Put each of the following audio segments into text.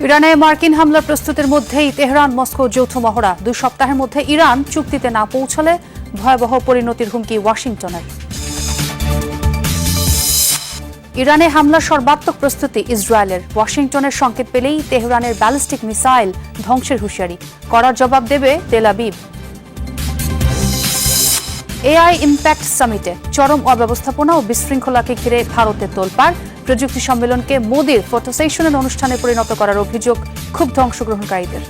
ইরানে মার্কিন হামলার প্রস্তুতির মধ্যেই তেহরান মস্কো যৌথ মহড়া। 2 সপ্তাহের মধ্যে ইরান চুক্তিতে না পৌঁছলে ভয়াবহ পরিণতির হুমকি ওয়াশিংটনের। ইরানে হামলার সর্বাত্মক প্রস্তুতি ইসরায়েলের। ওয়াশিংটনের সংকেত পেলেই তেহরানের ব্যালিস্টিক মিসাইল ধ্বংসের হুঁশিয়ারি। কড়া জবাব দেবে তেল আবিব। এআই ইম্প্যাক্ট সামিটে চরম অব্যবস্থাপনা ও বিশৃঙ্খলাকে ঘিরে ভারতের তোলপাড়। প্রযুক্তি সম্মেলনকে মোদির ফটো সেশনের অনুষ্ঠানে পরিণত করার অভিযোগ ক্ষুব্ধ অংশগ্রহণকারীদের।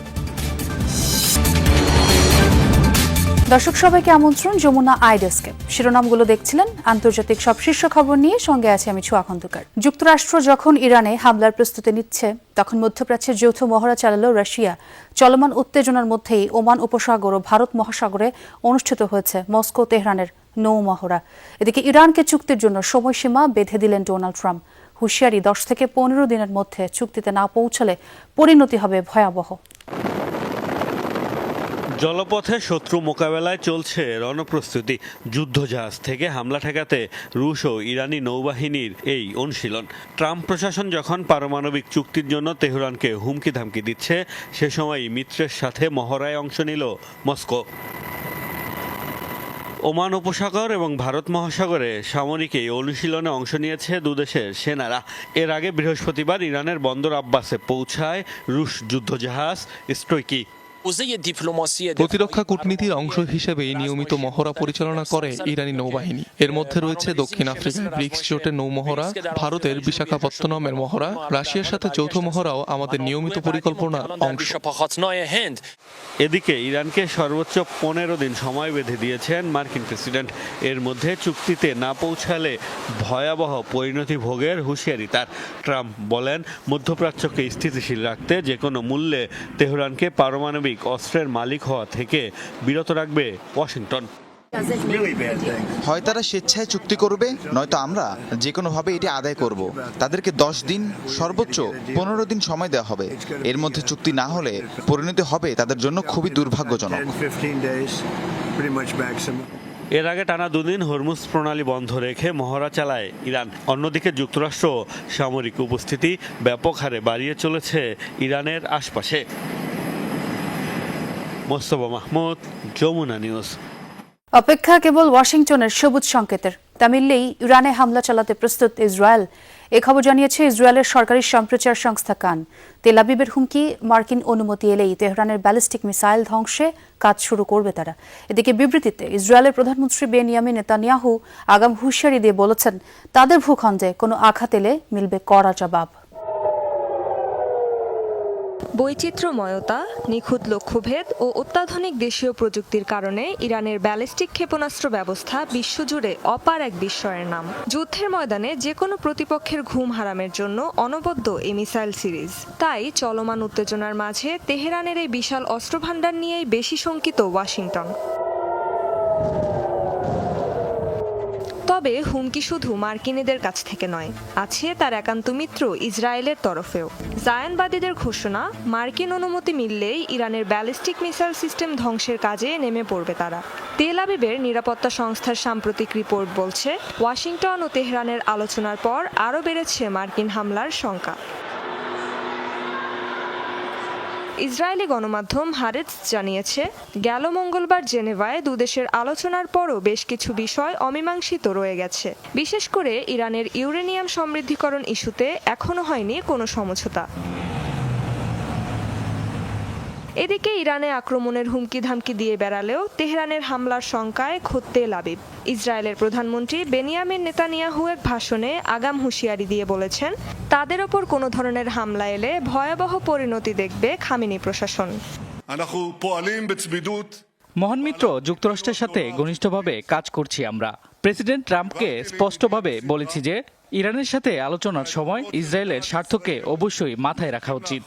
দর্শক সবাইকে আমন্ত্রণ যমুনা আইডেস্কে। শিরোনামগুলো দেখছিলেন। আন্তর্জাতিক সব শীর্ষ খবর নিয়ে সঙ্গে আছে আমি ছোঁয়া খন্দকার। যুক্তরাষ্ট্র যখন ইরানে হামলার প্রস্তুতি নিচ্ছে, তখন মধ্যপ্রাচ্যের যৌথ মহড়া চালালো রাশিয়া। চলমান উত্তেজনার মধ্যেই ওমান উপসাগর ও ভারত মহাসাগরে অনুষ্ঠিত হয়েছে মস্কো তেহরানের নৌ মহড়া। এদিকে ইরানকে চুক্তির জন্য সময়সীমা বেঁধে দিলেন ডোনাল্ড ট্রাম্প। হুঁশিয়ারি, 10 থেকে 15 দিনের মধ্যে চুক্তিতে না পৌঁছলে পরিণতি হবে ভয়াবহ। জলপথে শত্রু মোকাবেলায় চলছে রণপ্রস্তুতি। যুদ্ধজাহাজ থেকে হামলা ঠেকাতে রুশ ও ইরানি নৌবাহিনীর এই অনুশীলন। ট্রাম্প প্রশাসন যখন পারমাণবিক চুক্তির জন্য তেহরানকে হুমকি ধামকি দিচ্ছে, সে সময়ই মিত্রের সাথে মহড়ায় অংশ নিল মস্কো। ওমান উপসাগর এবং ভারত মহাসাগরে সামরিক এই অনুশীলনে অংশ নিয়েছে দুদেশের সেনারা। এর আগে বৃহস্পতিবার ইরানের বন্দর আব্বাসে পৌঁছায় রুশ যুদ্ধজাহাজ স্ট্রয়কি। প্রতিরক্ষা কূটনীতির অংশ হিসেবে নিয়মিত মহড়া পরিচালনা করে ইরানি নৌবাহিনী। এর মধ্যে রয়েছে দক্ষিণ আফ্রিকার ব্রিক্স জোটের নৌ মহড়া, ভারতের বিশাখাপত্তনমের মহড়া, রাশিয়ার সাথে যৌথ মহড়াও আমাদের নিয়মিত পরিকল্পনার অংশ। এদিকে ইরানকে সর্বোচ্চ 15 দিন সময় বেঁধে দিয়েছেন মার্কিন প্রেসিডেন্ট। এর মধ্যে চুক্তিতে না পৌঁছালে ভয়াবহ পরিণতি ভোগের হুঁশিয়ারি তার। ট্রাম্প বলেন, মধ্যপ্রাচ্যকে স্থিতিশীল রাখতে যে কোনো মূল্যে তেহরানকে পারমাণবিক অস্ত্রের মালিক হওয়া থেকে বিরত রাখবে ওয়াশিংটন। হয় তারা স্বেচ্ছায় চুক্তি করবে, নয়তো আমরা যে কোনোভাবে এটি আদায় করব। তাদেরকে 10 দিন, সর্বোচ্চ 15 দিন সময় দেওয়া হবে। এর মধ্যে চুক্তি না হলে পরিণতি হবে তাদের জন্য খুবই দুর্ভাগ্যজনক। এর আগে টানা 2 দিন হরমুজ প্রণালী বন্ধ রেখে মহড়া চালায় ইরান। অন্যদিকে যুক্তরাষ্ট্র সামরিক উপস্থিতি ব্যাপক হারে বাড়িয়ে চলেছে ইরানের আশপাশে। মোস্তফা মাহমুদ, যমুনা নিউজ। অপেক্ষা কেবল ওয়াশিংটনের সবুজ সংকেতের। তা মিললেই ইরানে হামলা চালাতে প্রস্তুত ইসরায়েল। এ খবর জানিয়েছে ইসরায়েলের সরকারি সম্প্রচার সংস্থা কান। তেল আবিবের হুমকি, মার্কিন অনুমতি এলেই তেহরানের ব্যালিস্টিক মিসাইল ধ্বংসে কাজ শুরু করবে তারা। এদিকে বিবৃতিতে ইসরায়েলের প্রধানমন্ত্রী বেনিয়ামিন নেতানিয়াহু আগাম হুঁশিয়ারি দিয়ে বলেছেন, তাদের ভূখণ্ডে কোনো আঘাত এলে মিলবে কড়া জবাব। বৈচিত্র্যময়তা, নিখুঁত লক্ষ্যভেদ ও অত্যাধুনিক দেশীয় প্রযুক্তির কারণে ইরানের ব্যালিস্টিক ক্ষেপণাস্ত্র ব্যবস্থা বিশ্বজুড়ে অপার এক বিস্ময়ের নাম। যুদ্ধের ময়দানে যে কোনো প্রতিপক্ষের ঘুম হারামের জন্য অনবদ্য এই মিসাইল সিরিজ। তাই চলমান উত্তেজনার মাঝে তেহরানের এই বিশাল অস্ত্রভান্ডার নিয়েই বেশি শঙ্কিত ওয়াশিংটন। তবে হুমকি শুধু মার্কিনীদের কাছ থেকে নয়, আছে তার একান্ত মিত্র ইসরায়েলের তরফেও। জায়নবাদীদের ঘোষণা, মার্কিন অনুমতি মিললেই ইরানের ব্যালিস্টিক মিসাইল সিস্টেম ধ্বংসের কাজে নেমে পড়বে তারা। তেল আবিবের নিরাপত্তা সংস্থার সাম্প্রতিক রিপোর্ট বলছে, ওয়াশিংটন ও তেহরানের আলোচনার পর আরও বেড়েছে মার্কিন হামলার শঙ্কা। ইসরায়েলি গণমাধ্যম হারেটস জানিয়েছে, গেল মঙ্গলবার জেনেভায় দুদেশের আলোচনার পরও বেশ কিছু বিষয় অমীমাংসিত রয়ে গেছে। বিশেষ করে ইরানের ইউরেনিয়াম সমৃদ্ধিকরণ ইস্যুতে এখনো হয়নি কোনো সমঝোতা। এদিকে ইরানে আক্রমণের হুমকি ধামকি দিয়ে বেড়ালেও তেহরানের হামলার শঙ্কায় খোদ তেল আবিব। ইসরায়েলের প্রধানমন্ত্রী বেনিয়ামিন নেতানিয়াহু এক ভাষণে আগাম হুঁশিয়ারি দিয়ে বলেছেন, তাদের ওপর কোনো ধরনের হামলা এলে ভয়াবহ পরিণতি দেখবে খামেনি প্রশাসন। মহান মিত্র যুক্তরাষ্ট্রের সাথে ঘনিষ্ঠভাবে কাজ করছি আমরা। প্রেসিডেন্ট ট্রাম্পকে স্পষ্টভাবে বলেছি যে ইরানের সাথে আলোচনার সময় ইসরায়েলের স্বার্থকে অবশ্যই মাথায় রাখা উচিত।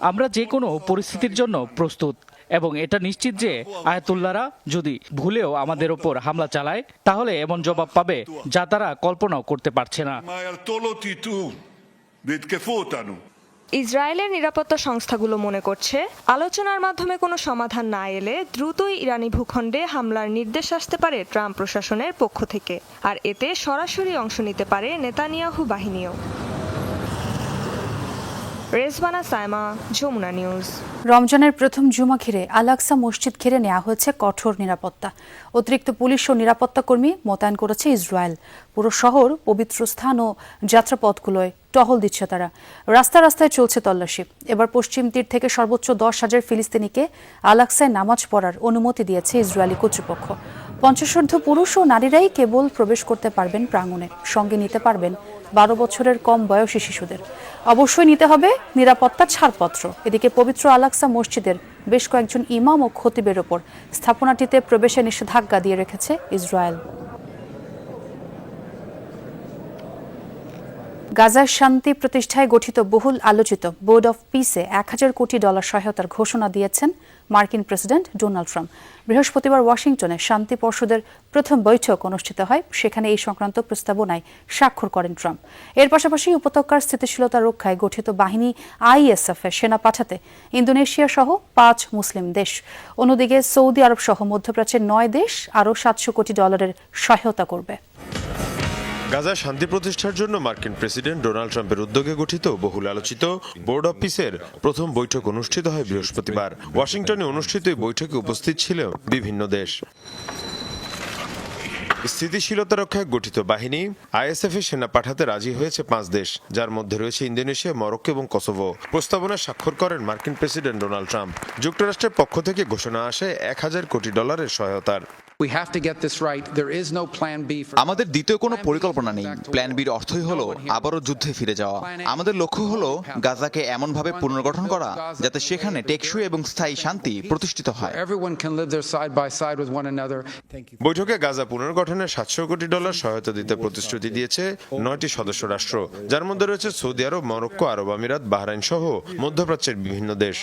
আমরা যে কোনো পরিস্থিতির জন্য প্রস্তুত এবং এটা নিশ্চিত যে আয়াতুল্লাহরা যদি ভুলেও আমাদের ওপর হামলা চালায়, তাহলে এমন জবাব পাবে যা তারা কল্পনাও করতে পারছে না। ইসরায়েলের নিরাপত্তা সংস্থাগুলো মনে করছে, আলোচনার মাধ্যমে কোনো সমাধান না এলে দ্রুতই ইরানি ভূখণ্ডে হামলার নির্দেশ আসতে পারে ট্রাম্প প্রশাসনের পক্ষ থেকে। আর এতে সরাসরি অংশ নিতে পারে নেতানিয়াহু বাহিনীও। রেজওয়ানা সাইমা, যমুনা নিউজ। রমজানের প্রথম জুমা ঘিরে আল আকসা মসজিদ ঘিরে নেওয়া হয়েছে কঠোর নিরাপত্তা। অতিরিক্ত পুলিশ ও নিরাপত্তা কর্মী মোতায়েন করেছে ইসরায়েল। পুরো শহর, পবিত্র স্থান ও যাত্রাপথগুলোয় টহল দিচ্ছে তারা। রাস্তায় রাস্তায় চলছে তল্লাশি। এবার পশ্চিম তীর থেকে সর্বোচ্চ 10,000 ফিলিস্তিনিকে আল আকসায় নামাজ পড়ার অনুমতি দিয়েছে ইসরায়েলি কর্তৃপক্ষ। 50 পুরুষ ও নারীরাই কেবল প্রবেশ করতে পারবেন প্রাঙ্গণে। সঙ্গে নিতে পারবেন 12 বছরের কম বয়সী শিশুদের। অবশ্যই নিতে হবে নিরাপত্তা ছাড়পত্র। এদিকে পবিত্র আল আকসা মসজিদের বেশ কয়েকজন ইমাম ও খতিবের ওপর স্থাপনাটিতে প্রবেশে নিষেধাজ্ঞা দিয়ে রেখেছে ইসরায়েল। গাজার শান্তি প্রতিষ্ঠায় গঠিত বহুল আলোচিত বোর্ড অফ পিসে $1,000 কোটি সহায়তার ঘোষণা দিয়েছেন মার্কিন প্রেসিডেন্ট ডোনাল্ড ট্রাম্প। বৃহস্পতিবার ওয়াশিংটনে শান্তি পর্ষদের প্রথম বৈঠক অনুষ্ঠিত হয়। সেখানে এই সংক্রান্ত প্রস্তাবনায় স্বাক্ষর করেন ট্রাম্প। এর পাশাপাশি উপত্যকার স্থিতিশীলতা রক্ষায় গঠিত বাহিনী ISF এ সেনা পাঠাতে ইন্দোনেশিয়া সহ 5 মুসলিম দেশ, অন্যদিকে সৌদি আরব সহ মধ্যপ্রাচ্যের 9 দেশ আরও $700 কোটি সহায়তা করবে। গাজায় শান্তি প্রতিষ্ঠার জন্য মার্কিন প্রেসিডেন্ট ডোনাল্ড ট্রাম্পের উদ্যোগে গঠিত বহুল আলোচিত বোর্ড অফ পিসের প্রথম বৈঠক অনুষ্ঠিত হয় বৃহস্পতিবার। ওয়াশিংটনে অনুষ্ঠিত এই বৈঠকে উপস্থিত ছিল বিভিন্ন দেশ। স্থিতিশীলতা রক্ষায় গঠিত বাহিনী ISF এ সেনা পাঠাতে রাজি হয়েছে 5 দেশ, যার মধ্যে রয়েছে ইন্দোনেশিয়া, মরক্কো এবং কসোভো। প্রস্তাবনায় স্বাক্ষর করেন মার্কিন প্রেসিডেন্ট ডোনাল্ড ট্রাম্প। যুক্তরাষ্ট্রের পক্ষ থেকে ঘোষণা আসে $1,000 কোটি সহায়তার। আমাদের দ্বিতীয় কোনো পরিকল্পনা নেই। প্ল্যান বির অর্থই হলো আবারও যুদ্ধে ফিরে যাওয়া। আমাদের লক্ষ্য হলো গাজাকে এমনভাবে পুনর্গঠন করা যাতে সেখানে টেকসই এবং স্থায়ী শান্তি প্রতিষ্ঠিত হয়। বৈঠকে গাজা পুনর্গঠনে $700 কোটি সহায়তা দিতে প্রতিশ্রুতি দিয়েছে 9টি সদস্য রাষ্ট্র, যার মধ্যে রয়েছে সৌদি আরব, মরক্কো, আরব আমিরাত, বাহরাইন সহ মধ্যপ্রাচ্যের বিভিন্ন দেশ।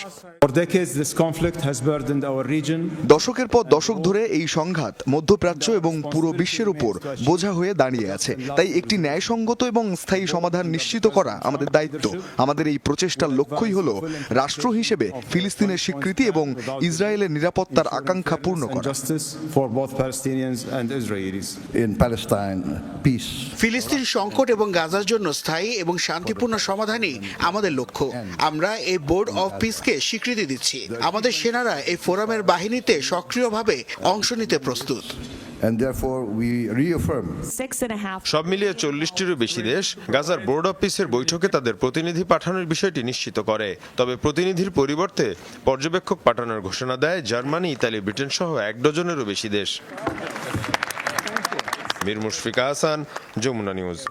দশকের পর দশক ধরে এই সংঘাত মধ্যপ্রাচ্য এবং পুরো বিশ্বের উপর বোঝা হয়ে দাঁড়িয়ে আছে। তাই একটি ন্যায়সঙ্গত এবং স্থায়ী সমাধান নিশ্চিত করা আমাদের দায়িত্ব। আমাদের এই প্রচেষ্টার লক্ষ্যই হলো রাষ্ট্র হিসেবে ফিলিস্তিনের স্বীকৃতি এবং ইসরায়েলের নিরাপত্তার আকাঙ্ক্ষা পূর্ণ করা। ফিলিস্তিন সংকট এবং গাজার জন্য স্থায়ী এবং শান্তিপূর্ণ সমাধানই আমাদের লক্ষ্য। আমরা এই বোর্ড অফ পিসকে স্বীকৃতি দিচ্ছি। আমাদের সেনারা এই ফোরামের বাহিনীতে সক্রিয়ভাবে অংশ নিতে প্রস্তুত। সব মিলিয়ে 40টিরও বেশি দেশ গাজার বোর্ড অফ পিসের বৈঠকে তাদের প্রতিনিধি পাঠানোর বিষয়টি নিশ্চিত করে। তবে প্রতিনিধির পরিবর্তে পর্যবেক্ষক পাঠানোর ঘোষণা দেয় জার্মানি, ইতালি, ব্রিটেন সহ 1 ডজনেরও বেশি দেশ। মীর মুশফিকা হাসান, যমুনা নিউজ।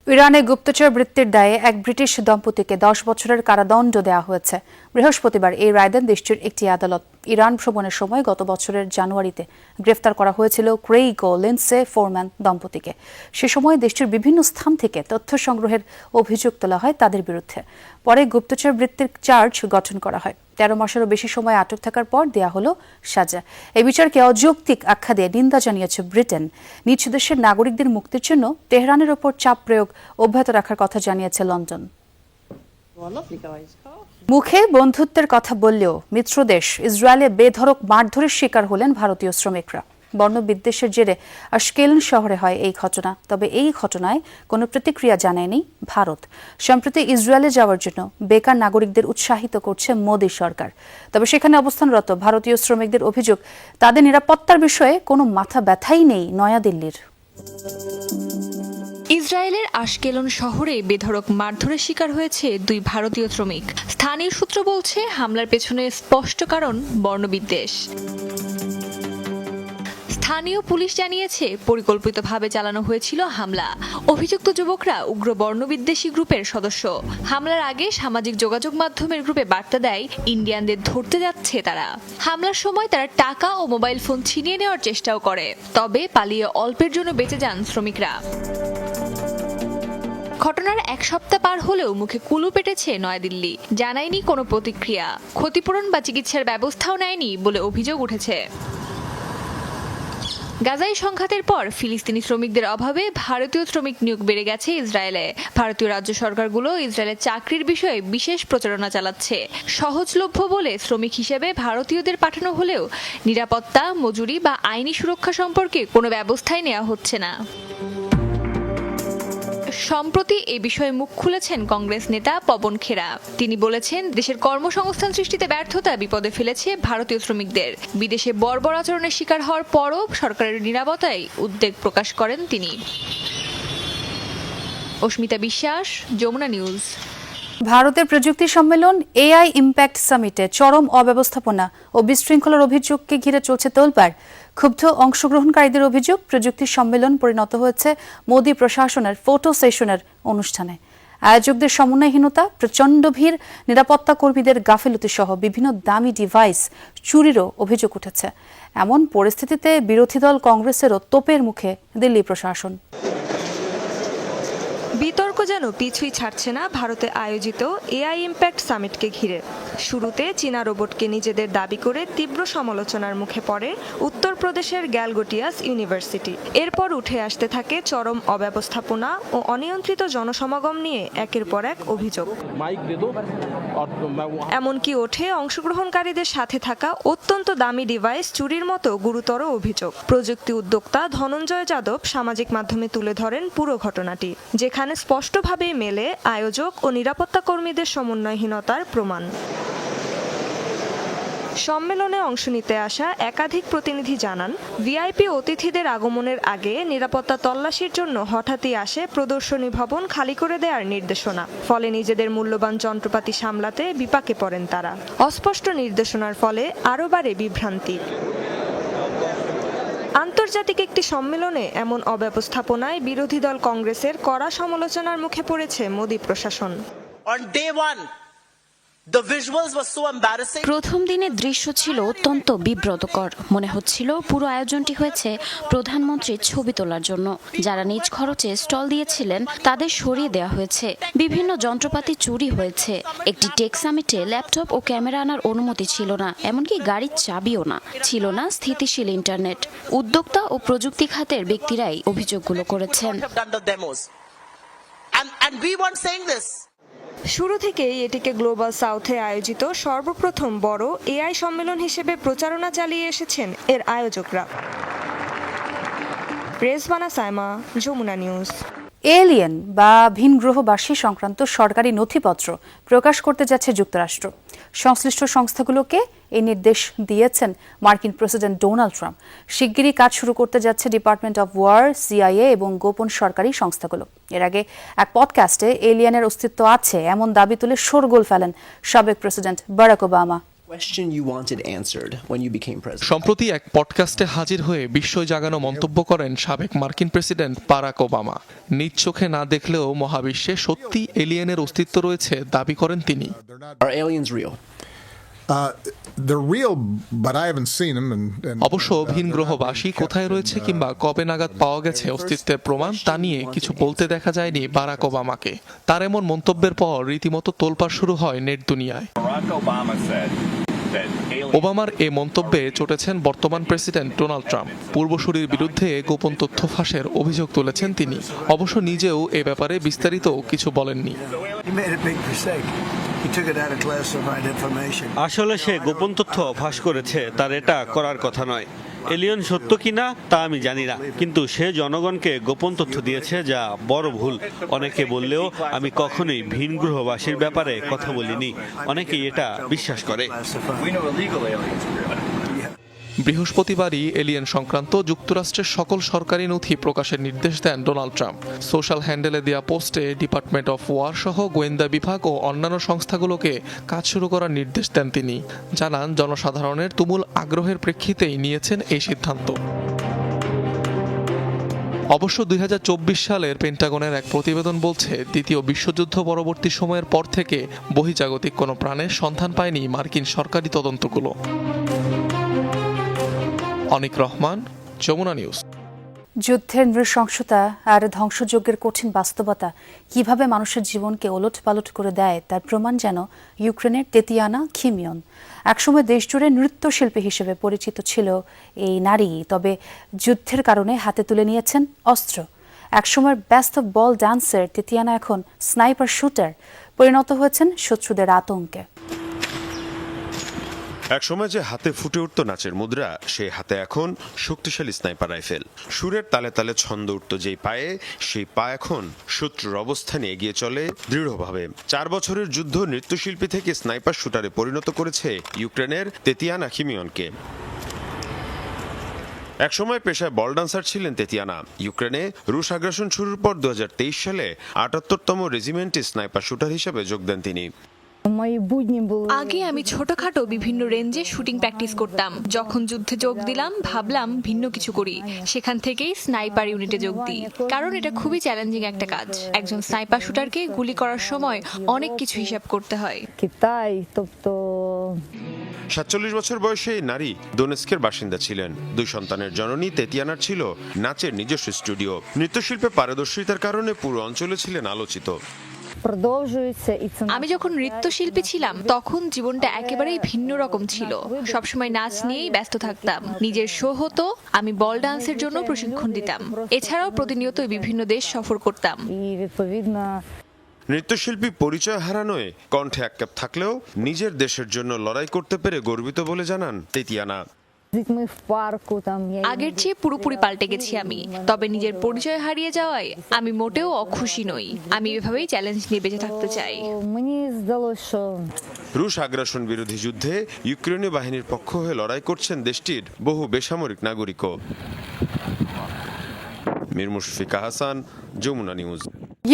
ইরানে গুপ্তচর বৃত্তির দায়ে এক ব্রিটিশ দম্পতিকে 10 বছরের কারাদণ্ড দেওয়া হয়েছে। বৃহস্পতিবার এই রায় দেন দেশটির একটি আদালত। ইরান ভ্রমণের সময় গত বছরের জানুয়ারিতে গ্রেফতার করা হয়েছিল ক্রেইগ ও লিন্ডসে ফোরম্যান দম্পতিকে। সে সময় দেশটির বিভিন্ন স্থান থেকে তথ্য সংগ্রহের অভিযোগ তোলা হয় তাদের বিরুদ্ধে। পরে গুপ্তচর বৃত্তির চার্জ গঠন করা হয়। 13 মাসেরও বেশি সময় আটক থাকার পর দেয়া হলো সাজা। এই বিচারকে অযৌক্তিক আখ্যা দিয়ে নিন্দা জানিয়েছে ব্রিটেন। নিজ দেশের নাগরিকদের মুক্তির জন্য তেহরানের ওপর চাপ প্রয়োগ অব্যাহত রাখার কথা জানিয়েছে লন্ডন। মুখে বন্ধুত্বের কথা বললেও মিত্রদেশ ইসরায়েলে বেধড়ক মারধরের শিকার হলেন ভারতীয় শ্রমিকরা। বর্ণবিদ্বেষের জেরে আশকেলন শহরে হয় এই ঘটনা। তবে এই ঘটনায় কোনো প্রতিক্রিয়া জানায়নি ভারত। সম্প্রতি ইসরায়েলে যাওয়ার জন্য বেকার নাগরিকদের উৎসাহিত করছে মোদী সরকার। তবে সেখানে অবস্থানরত ভারতীয় শ্রমিকদের অভিযোগ, তাদের নিরাপত্তার বিষয়ে কোনো মাথা ব্যথাই নেই নয়াদিল্লির। ইসরায়েলের আশকেলন শহরে বেধড়ক মারধরের শিকার হয়েছে 2 ভারতীয় শ্রমিক। স্থানীয় সূত্র বলছে হামলার পেছনে স্পষ্ট কারণ বর্ণবিদ্বেষ। স্থানীয় পুলিশ জানিয়েছে পরিকল্পিতভাবে চালানো হয়েছিল হামলা। অভিযুক্ত যুবকরা উগ্র বর্ণবিদ্বেষী গ্রুপের সদস্য। হামলার আগে সামাজিক যোগাযোগ মাধ্যমের গ্রুপে বার্তা দেয় ইন্ডিয়ানদের ধরতে যাচ্ছে তারা। হামলার সময় তারা টাকা ও মোবাইল ফোন ছিনিয়ে নেওয়ার চেষ্টাও করে। তবে পালিয়ে অল্পের জন্য বেঁচে যান শ্রমিকরা। ঘটনার 1 সপ্তাহ পার হলেও মুখে কুলু পেটেছে নয়াদিল্লি। জানায়নি কোনো প্রতিক্রিয়া। ক্ষতিপূরণ বা চিকিৎসার ব্যবস্থাও নেয়নি বলে অভিযোগ উঠেছে। গাজায় সংঘাতের পর ফিলিস্তিনি শ্রমিকদের অভাবে ভারতীয় শ্রমিক নিয়োগ বেড়ে গেছে ইসরায়েলে। ভারতীয় রাজ্য সরকারগুলো ইসরায়েলের চাকরির বিষয়ে বিশেষ প্রচারণা চালাচ্ছে। সহজলভ্য বলে শ্রমিক হিসেবে ভারতীয়দের পাঠানো হলেও নিরাপত্তা, মজুরি বা আইনি সুরক্ষা সম্পর্কে কোনো ব্যবস্থাই নেওয়া হচ্ছে না। সম্প্রতি এ বিষয়ে মুখ খুলেছেন কংগ্রেস নেতা পবন খেরা। তিনি বলেছেন, দেশের কর্মসংস্থান সৃষ্টিতে ব্যর্থতা বিপদে ফেলেছে ভারতীয় শ্রমিকদের। বিদেশে বর্বর আচরণের শিকার হওয়ার পরও সরকারের নিরাপত্তায় উদ্বেগ প্রকাশ করেন তিনি। অস্মিতা বিশ্বাস, যমুনা নিউজ। ভারতের প্রযুক্তি সম্মেলন এআই ইম্প্যাক্ট সামিটে চরম অব্যবস্থাপনা ও বিশৃঙ্খলার অভিযোগকে ঘিরে চলছে তোলপাড়। ক্ষুব্ধ অংশগ্রহণকারীদের অভিযোগ, প্রযুক্তি সম্মেলন পরিণত হয়েছে মোদী প্রশাসনের ফটো সেশনের অনুষ্ঠানে। আয়োজকদের সমন্বয়হীনতা, প্রচণ্ড ভিড়, নিরাপত্তা কর্মীদের গাফিলতি সহ বিভিন্ন দামি ডিভাইস চুরিরও অভিযোগ উঠেছে। এমন পরিস্থিতিতে বিরোধী দল কংগ্রেসেরও তোপের মুখে দিল্লি প্রশাসন। বিতর্ক যেন পিছুই ছাড়ছে না ভারতে আয়োজিত এআই ইম্প্যাক্ট সামিটকে ঘিরে। শুরুতে চীনা রোবটকে নিজেদের দাবি করে তীব্র সমালোচনার মুখে পড়ে উত্তরপ্রদেশের গ্যালগোটিয়াস ইউনিভার্সিটি। এরপর উঠে আসতে থাকে চরম অব্যবস্থাপনা ও অনিয়ন্ত্রিত জনসমাগম নিয়ে একের পর এক অভিযোগ। এমনকি ওঠে অংশগ্রহণকারীদের সাথে থাকা অত্যন্ত দামি ডিভাইস চুরির মতো গুরুতর অভিযোগ। প্রযুক্তি উদ্যোক্তা ধনঞ্জয় যাদব সামাজিক মাধ্যমে তুলে ধরেন পুরো ঘটনাটি, যেখানে স্পষ্টভাবেই মেলে আয়োজক ও নিরাপত্তা কর্মীদের সমন্বয়হীনতার প্রমাণ। সম্মেলনে অংশ নিতে আসা একাধিক প্রতিনিধি জানান, ভিআইপি অতিথিদের আগমনের আগে নিরাপত্তা তল্লাশির জন্য হঠাৎই আসে প্রদর্শনী ভবন খালি করে দেওয়ার নির্দেশনা। ফলে নিজেদের মূল্যবান যন্ত্রপাতি সামলাতে বিপাকে পড়েন তারা। অস্পষ্ট নির্দেশনার ফলে আরও বাড়ে বিভ্রান্তি। আন্তর্জাতিক একটি সম্মেলনে এমন অব্যবস্থাপনায় বিরোধী দল কংগ্রেসের কড়া সমালোচনার মুখে পড়েছে মোদী প্রশাসন। প্রথম দিনের দৃশ্য ছিল অত্যন্ত বিব্রতকর। মনে হচ্ছিল পুরো আয়োজনটি হয়েছে প্রধানমন্ত্রীর ছবি তোলার জন্য। যারা নিজ খরচে স্টল দিয়েছিলেন তাদের সরিয়ে দেওয়া হয়েছে। বিভিন্ন যন্ত্রপাতি চুরি হয়েছে। একটি টেক সামিটে ল্যাপটপ ও ক্যামেরা আনার অনুমতি ছিল না, এমনকি গাড়ির চাবিও না। ছিল না স্থিতিশীল ইন্টারনেট। উদ্যোক্তা ও প্রযুক্তি খাতের ব্যক্তিরাই অভিযোগগুলো করেছেন। শুরু থেকেই এটিকে গ্লোবাল সাউথে আয়োজিত সর্বপ্রথম বড় এআই সম্মেলন হিসেবে প্রচারণা চালিয়ে এসেছেন এর আয়োজকরা। রেজওয়ানা সাইমা, যমুনা নিউজ। এলিয়েন বা ভিনগ্রহবাসী সংক্রান্ত সরকারি নথিপত্র প্রকাশ করতে যাচ্ছে যুক্তরাষ্ট্র। সংশ্লিষ্ট সংস্থাগুলোকে এই নির্দেশ দিয়েছেন মার্কিন প্রেসিডেন্ট ডোনাল্ড ট্রাম্প। শিগগিরই কাজ শুরু করতে যাচ্ছে ডিপার্টমেন্ট অব ওয়ার, সিআইএ এবং গোপন সরকারি সংস্থাগুলো। এর আগে এক পডকাস্টে এলিয়েনের অস্তিত্ব আছে এমন দাবি তুলে শোরগোল ফেলেন সাবেক প্রেসিডেন্ট বারাক ওবামা। সম্প্রতি এক পডকাস্টে হাজির হয়ে বিস্ময় জাগানো মন্তব্য করেন সাবেক মার্কিন প্রেসিডেন্ট বারাক ওবামা। নিজ চোখে না দেখলেও মহাবিশ্বে সত্যি এলিয়েনের অস্তিত্ব রয়েছে দাবি করেন তিনি। অবশ্য ভিন গ্রহবাসী কোথায় রয়েছে কিংবা কবে নাগাদ পাওয়া গেছে অস্তিত্বের প্রমাণ তা নিয়ে কিছু বলতে দেখা যায়নি বারাক ওবামাকে। তার এমন মন্তব্যের পর রীতিমতো তোলপাড় শুরু হয় নেট দুনিয়ায়। ওবামার এ মন্তব্যে চটেছেন বর্তমান প্রেসিডেন্ট ডোনাল্ড ট্রাম্প। পূর্বসূরির বিরুদ্ধে গোপন তথ্য ফাঁসের অভিযোগ তুলেছেন তিনি। অবশ্য নিজেও এ ব্যাপারে বিস্তারিত কিছু বলেননি। আসলে সে গোপন তথ্য ফাঁস করেছে, তার এটা করার কথা নয়। এলিয়েন সত্য কিনা তা আমি জানি না, কিন্তু সে জনগণকে গোপন তথ্য দিয়েছে যা বড় ভুল। অনেকে বললেও আমি কখনোই ভিন গ্রহবাসীর ব্যাপারে কথা বলিনি। অনেকেই এটা বিশ্বাস করে। বৃহস্পতিবারই এলিয়েন সংক্রান্ত যুক্তরাষ্ট্রের সকল সরকারি নথি প্রকাশের নির্দেশ দেন ডোনাল্ড ট্রাম্প। সোশ্যাল হ্যান্ডেলে দেওয়া পোস্টে ডিপার্টমেন্ট অফ ওয়ার সহ গোয়েন্দা বিভাগ ও অন্যান্য সংস্থাগুলোকে কাজ শুরু করার নির্দেশ দেন তিনি। জানান, জনসাধারণের তুমুল আগ্রহের প্রেক্ষিতেই নিয়েছেন এই সিদ্ধান্ত। অবশ্য 2024 সালের পেন্টাগনের এক প্রতিবেদন বলছে, দ্বিতীয় বিশ্বযুদ্ধ পরবর্তী সময়ের পর থেকে বহির্জাগতিক কোনো প্রাণের সন্ধান পায়নি মার্কিন সরকারি তদন্তগুলো। অনিক রহমান, যমুনা নিউজ। যুদ্ধের নৃশংসতা আর ধ্বংসযজ্ঞের কঠিন বাস্তবতা কিভাবে মানুষের জীবনকে ওলটপালট করে দেয় তার প্রমাণ যেন ইউক্রেনের তেতিয়ানা খিমিয়ন। একসময় দেশজুড়ে নৃত্যশিল্পী হিসেবে পরিচিত ছিল এই নারী, তবে যুদ্ধের কারণে হাতে তুলে নিয়েছেন অস্ত্র। একসময় ব্যস্ত বল ডান্সার তেতিয়ানা এখন স্নাইপার শুটার পরিণত হয়েছেন শত্রুদের আতঙ্কে। একসময় যে হাতে ফুটে উঠত নাচের মুদ্রা, সেই হাতে এখন শক্তিশালী স্নাইপার রাইফেল। সুরের তালে তালে ছন্দ উঠত যেই পায়ে, সেই পা এখন শত্রুর অবস্থানে এগিয়ে চলে দৃঢ়ভাবে। 4 বছরের যুদ্ধ নৃত্যশিল্পী থেকে স্নাইপার শুটারে পরিণত করেছে ইউক্রেনের তেতিয়ানা খিমিয়নকে। একসময় পেশায় বল ডান্সার ছিলেন তেতিয়ানা। ইউক্রেনে রুশ আগ্রাসন শুরুর পর 2023 সালে 78তম রেজিমেন্টে স্নাইপার শুটার হিসেবে যোগ দেন তিনি। আগে আমি ছোটখাটো বিভিন্ন রেঞ্জে শুটিং প্র্যাকটিস করতাম। যখন যুদ্ধে যোগ দিলাম ভাবলাম ভিন্ন কিছু করি, সেখান থেকেই স্নাইপার ইউনিটে যোগ দিই, কারণ এটা খুবই চ্যালেঞ্জিং একটা কাজ। একজন স্নাইপার শুটারকে গুলি করার সময় অনেক কিছু হিসাব করতে হয়। 47 বছর বয়সে এই নারী দোনেস্কের বাসিন্দা ছিলেন। 2 সন্তানের জননী তেতিয়ানার ছিল নাচের নিজস্ব স্টুডিও। নৃত্যশিল্পে পারদর্শিতার কারণে পুরো অঞ্চলে ছিলেন আলোচিত। আমি যখন নৃত্যশিল্পী ছিলাম তখন জীবনটা একেবারেই ভিন্ন রকম ছিল। সবসময় নাচ নিয়েই ব্যস্ত থাকতাম। নিজের শো হতো, আমি বল ডান্সের জন্য প্রশিক্ষণ দিতাম। এছাড়াও প্রতিনিয়ত বিভিন্ন দেশ সফর করতাম। নৃত্যশিল্পী পরিচয় হারানোয় কণ্ঠে এককাপ থাকলেও নিজের দেশের জন্য লড়াই করতে পেরে গর্বিত বলে জানান তেতিয়ানা। আগের চেয়ে পুরোপুরি পাল্টে গেছি আমি, তবে নিজের পরিচয় হারিয়ে যাওয়ায় আমি মোটেও অখুশি নই। আমি এভাবেই চ্যালেঞ্জ নিয়ে বেঁচে থাকতে চাই। রুশ আগ্রাসন বিরোধী যুদ্ধে ইউক্রেনীয় বাহিনীর পক্ষ হয়ে লড়াই করছেন দেশটির বহু বেসামরিক নাগরিকও। মীর মুশফিকা হাসান, যমুনা নিউজ।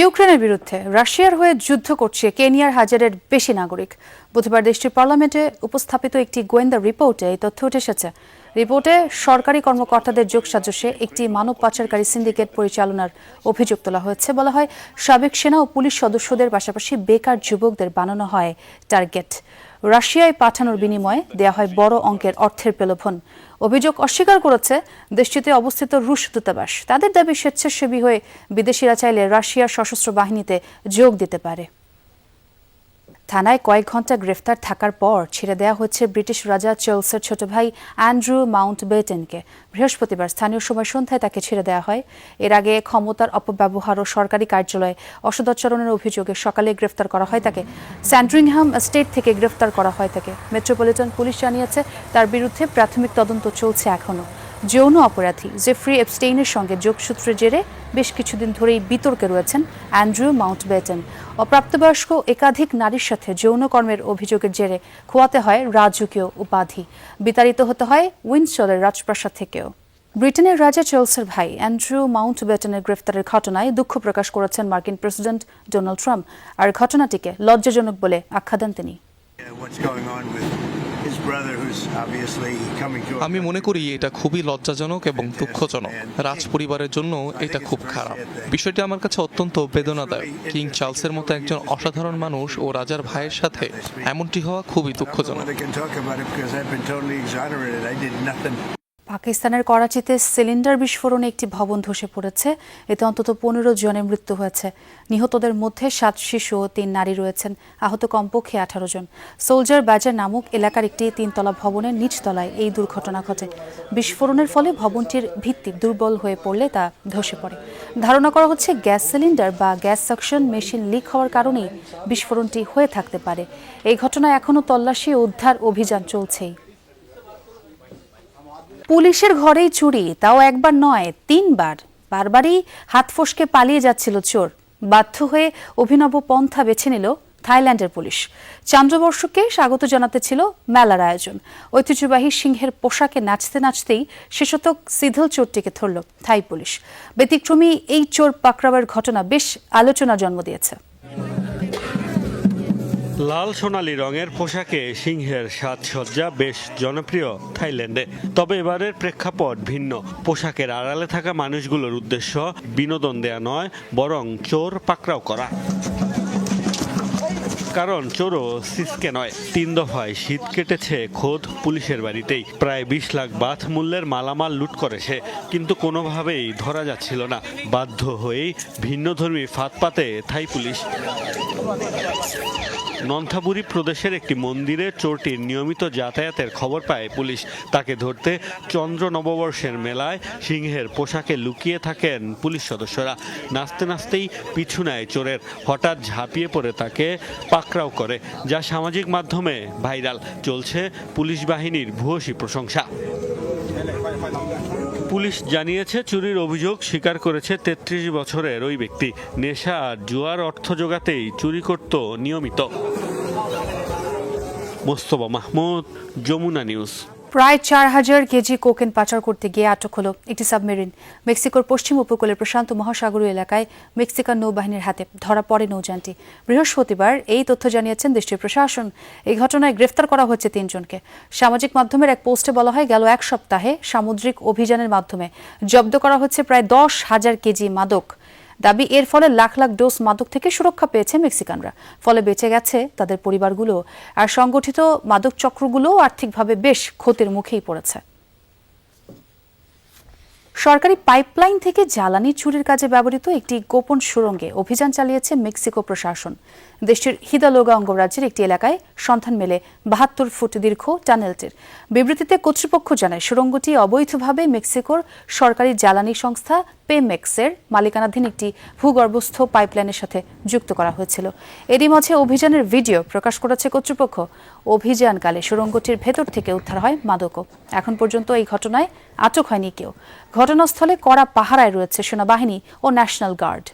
ইউক্রেনের বিরুদ্ধে রাশিয়ার হয়ে যুদ্ধ করছে কেনিয়ার হাজারের বেশি নাগরিক। বুধবার দেশটির পার্লামেন্টে উপস্থাপিত একটি গোয়েন্দা রিপোর্টে এই তথ্য উঠে এসেছে। রিপোর্টে সরকারি কর্মকর্তাদের যোগসাজশে একটি মানব পাচারকারী সিন্ডিকেট পরিচালনার অভিযোগ তোলা হয়েছে। বলা হয়, সাবেক সেনা ও পুলিশ সদস্যদের পাশাপাশি বেকার যুবকদের বানানো হয় টার্গেট। রাশিয়ায় পাঠানোর বিনিময়ে দেয়া হয় বড় অঙ্কের অর্থের প্রলোভন। অভিযোগ অস্বীকার করেছে দেশটিতে অবস্থিত রুশ দূতাবাস। তাদের দাবি, স্বেচ্ছাসেবী হয়ে বিদেশিরা চাইলে রাশিয়ার সশস্ত্র বাহিনীতে যোগ দিতে পারে। থানায় কয়েক ঘন্টা গ্রেফতার থাকার পর ছেড়ে দেওয়া হচ্ছে ব্রিটিশ রাজা চার্লসের ছোট ভাই অ্যান্ড্রু মাউন্টব্যাটেনকে। বৃহস্পতিবার স্থানীয় সময় সন্ধ্যায় তাকে ছেড়ে দেওয়া হয়। এর আগে ক্ষমতার অপব্যবহার ও সরকারি কার্যালয়ে অসদাচরণের অভিযোগে সকালে গ্রেফতার করা হয় তাকে। স্যান্ডরিংহাম স্টেট থেকে গ্রেফতার করা হয় তাকে। মেট্রোপলিটন পুলিশ জানিয়েছে তার বিরুদ্ধে প্রাথমিক তদন্ত চলছে এখনও। যৌন অপরাধী জেফ্রি এপস্টেইনের সঙ্গে যোগসূত্রের জেরে বেশ কিছুদিন ধরেই বিতর্কে রয়েছেন অ্যান্ড্রু মাউন্টব্যাটেন। অপ্রাপ্তবয়স্ক একাধিক নারীর সাথে যৌনকর্মের অভিযোগের জেরে খোয়াতে হয় রাজকীয় উপাধি। বিতাড়িত হতে হয় উইন্ডসরের রাজপ্রাসাদ থেকেও। ব্রিটেনের রাজা চার্লসের ভাই অ্যান্ড্রু মাউন্টব্যাটেনের গ্রেফতারের ঘটনায় দুঃখ প্রকাশ করেছেন মার্কিন প্রেসিডেন্ট ডোনাল্ড ট্রাম্প। আর ঘটনাটিকে লজ্জাজনক বলে আখ্যা দেন তিনি। আমি মনে করি এটা খুবই লজ্জাজনক এবং দুঃখজনক। রাজ পরিবারের জন্য এটা খুব খারাপ। বিষয়টি আমার কাছে অত্যন্ত বেদনাদায়ক। কিং চার্লসের মতো একজন অসাধারণ মানুষ ও রাজার ভাইয়ের সাথে এমনটি হওয়া খুবই দুঃখজনক। পাকিস্তানের করাচিতে সিলিন্ডার বিস্ফোরণে একটি ভবন ধসে পড়েছে। এতে অন্তত 15 জনের মৃত্যু হয়েছে। নিহতদের মধ্যে 7 শিশু ও 3 নারী রয়েছেন। আহত কমপক্ষে 18 জন। সোলজার বাজার নামক এলাকার একটি 3তলা ভবনের নিচতলায় এই দুর্ঘটনা ঘটে। বিস্ফোরণের ফলে ভবনটির ভিত্তি দুর্বল হয়ে পড়লে তা ধসে পড়ে। ধারণা করা হচ্ছে গ্যাস সিলিন্ডার বা গ্যাস সাকশন মেশিন লিক হওয়ার কারণেই বিস্ফোরণটি হয়ে থাকতে পারে। এই ঘটনায় এখনও তল্লাশি ও উদ্ধার অভিযান চলছেই। পুলিশের ঘরেই চুরি, তাও একবার নয় 3 বার। বারবারই হাত ফসকে পালিয়ে যাচ্ছিল চোর। বাধ্য হয়ে অভিনব পন্থা বেছে নিল থাইল্যান্ডের পুলিশ। চান্দ্রবর্ষকে স্বাগত জানাতে ছিল মেলার আয়োজন। ঐতিহ্যবাহী সিংহের পোশাকে নাচতে নাচতেই শেষতক সিধল চোরটিকে ধরল থাই পুলিশ। ব্যতিক্রমী এই চোর পাকড়াওয়ের ঘটনা বেশ আলোচনার জন্ম দিয়েছে। লাল সোনালী রঙের পোশাকে সিংহের সাজসজ্জা বেশ জনপ্রিয় থাইল্যান্ডে। তবে এবারের প্রেক্ষাপট ভিন্ন। পোশাকের আড়ালে থাকা মানুষগুলোর উদ্দেশ্য বিনোদন দেয়া নয়, বরং চোর পাকড়াও করা। কারণ চোরও সিসকে নয়। 3 দফায় শীত কেটেছে খোদ পুলিশের বাড়িতেই। প্রায় 20 লাখ বাথ মূল্যের মালামাল লুট করে সে, কিন্তু কোনোভাবেই ধরা যাচ্ছিল না। বাধ্য হয়েই ভিন্নধর্মী ফাঁদ পাতে থাই পুলিশ। নন্থাবুরি প্রদেশের একটি মন্দিরে চোরটির নিয়মিত যাতায়াতের খবর পায় পুলিশ। তাকে ধরতে চন্দ্র নববর্ষের মেলায় সিংহের পোশাকে লুকিয়ে থাকেন পুলিশ সদস্যরা। নাচতে নাচতেই পিছু নেয় চোরের। হঠাৎ ঝাঁপিয়ে পড়ে তাকে পাকড়াও করে, যা সামাজিক মাধ্যমে ভাইরাল। চলছে পুলিশ বাহিনীর ভূয়সী প্রশংসা। পুলিশ জানিয়েছে, চুরির অভিযোগ স্বীকার করেছে ৩৩ বছরের ওই ব্যক্তি। নেশা আর জুয়ার অর্থ জোগাতেই চুরি করত নিয়মিত। মোস্তফা মাহমুদ, যমুনা নিউজ। প্রায় ৪,০০০ কেজি কোকেন পাচার করতে গিয়ে আটক হলো একটি সাবমেরিন। মেক্সিকোর পশ্চিম উপকূলের প্রশান্ত মহাসাগরীয় এলাকায় মেক্সিকান নৌবাহিনীর হাতে ধরা পড়ে নৌযানটি। বৃহস্পতিবার এই তথ্য জানিয়েছেন দেশটির প্রশাসন। এই ঘটনায় গ্রেফতার করা হয়েছে ৩ জনকে। সামাজিক মাধ্যমের এক পোস্টে বলা হয়, গেল এক সপ্তাহে সামুদ্রিক অভিযানের মাধ্যমে জব্দ করা হচ্ছে প্রায় ১০,০০০ কেজি মাদক। দাবি, এর ফলে লাখ লাখ ডোজ মাদক থেকে সুরক্ষা পেয়েছে মেক্সিকানরা। ফলে বেঁচে গেছে তাদের পরিবারগুলো। আর সংগঠিত মাদক চক্রগুলোও আর্থিকভাবে বেশ ক্ষতির মুখেই পড়েছে। সরকারি পাইপলাইন থেকে জ্বালানি চুরির কাজে ব্যবহৃত একটি গোপন সুড়ঙ্গে অভিযান চালিয়েছে মেক্সিকো প্রশাসন। দেশটির হিদালোগা অঙ্গরাজ্যের একটি এলাকায় সন্ধান মেলে ৭২ ফুট দীর্ঘ টানেলটির। বিবৃতিতে কর্তৃপক্ষ জানায়, সুড়ঙ্গটি অবৈধভাবে মেক্সিকোর সরকারি জ্বালানি সংস্থা পেমেক্সের মালিকানাধীন একটি ভূগর্ভস্থ পাইপলাইনের সাথে যুক্ত করা হয়েছিল। এরই মাঝে অভিযানের ভিডিও প্রকাশ করেছে কর্তৃপক্ষ। অভিযানকালে সুড়ঙ্গটির ভেতর থেকে উদ্ধার হয় মাদকও। এখন পর্যন্ত এই ঘটনায় আটক হয়নি কেউ। ঘটনাস্থলে কড়া পাহারায় রয়েছে সেনাবাহিনী ও ন্যাশনাল গার্ড।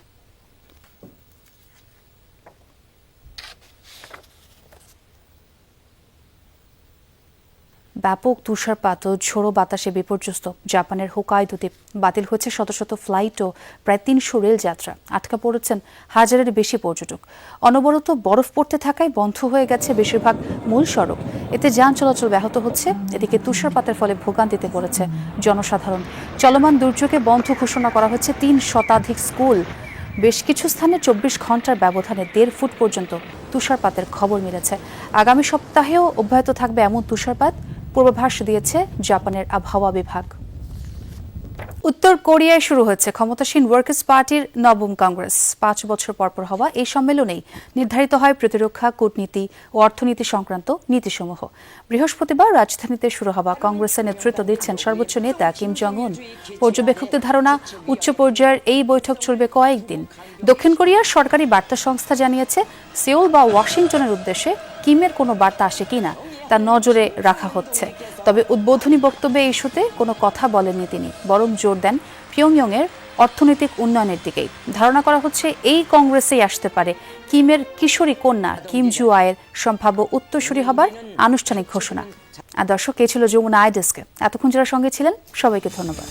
ব্যাপক তুষারপাত ও ঝোড়ো বাতাসে বিপর্যস্ত জাপানের হোকাইদো দ্বীপ। বাতিল হয়েছে শত শত ফ্লাইট ও প্রায় ৩০০ রেল যাত্রা। আটকা পড়েছেন হাজারের বেশি পর্যটক। অনবরত বরফ পড়তে থাকায় বন্ধ হয়ে গেছে বেশিরভাগ মূল সড়ক। এতে যান চলাচল ব্যাহত হচ্ছে। এদিকে তুষারপাতের ফলে ভোগান্তিতে পড়েছে জনসাধারণ। চলমান দুর্যোগে বন্ধ ঘোষণা করা হচ্ছে ৩ শতাধিক স্কুল। বেশ কিছু স্থানে ২৪ ঘন্টার ব্যবধানে ১.৫ ফুট পর্যন্ত তুষারপাতের খবর মিলেছে। আগামী সপ্তাহেও অব্যাহত থাকবে এমন তুষারপাত পূর্বাভাস দিয়েছে জাপানের আবহাওয়া বিভাগ। উত্তর কোরিয়ায় শুরু হয়েছে ক্ষমতাসীন ওয়ার্কার্স পার্টির নবম কংগ্রেস। ৫ বছর পরপর হওয়া এই সম্মেলনেই নির্ধারিত হয় প্রতিরক্ষা, কূটনীতি ও অর্থনীতি সংক্রান্ত নীতিসমূহ। বৃহস্পতিবার রাজধানীতে শুরু হওয়া কংগ্রেসের নেতৃত্ব দিচ্ছেন সর্বোচ্চ নেতা কিম জং উন। পর্যবেক্ষকদের ধারণা, উচ্চ পর্যায়ের এই বৈঠক চলবে কয়েকদিন। দক্ষিণ কোরিয়ার সরকারি বার্তা সংস্থা জানিয়েছে, সেউল বা ওয়াশিংটনের উদ্দেশ্যে কিমের কোনো বার্তা আসে কিনা তা নজরে রাখা হচ্ছে। তবে উদ্বোধনী বক্তব্যে এই ইস্যুতে কোনো কথা বলেননি তিনি, বরং জোর দেন পিয়ংইয়ংয়ের অর্থনৈতিক উন্নয়নের দিকেই। ধারণা করা হচ্ছে এই কংগ্রেসেই আসতে পারে কিমের কিশোরী কন্যা কিম জু আয়ের সম্ভাব্য উত্তরসূরি হবার আনুষ্ঠানিক ঘোষণা। আর দর্শক, এই ছিল যমুনা আই ডেস্কে। এতক্ষণ যারা সঙ্গে ছিলেন সবাইকে ধন্যবাদ।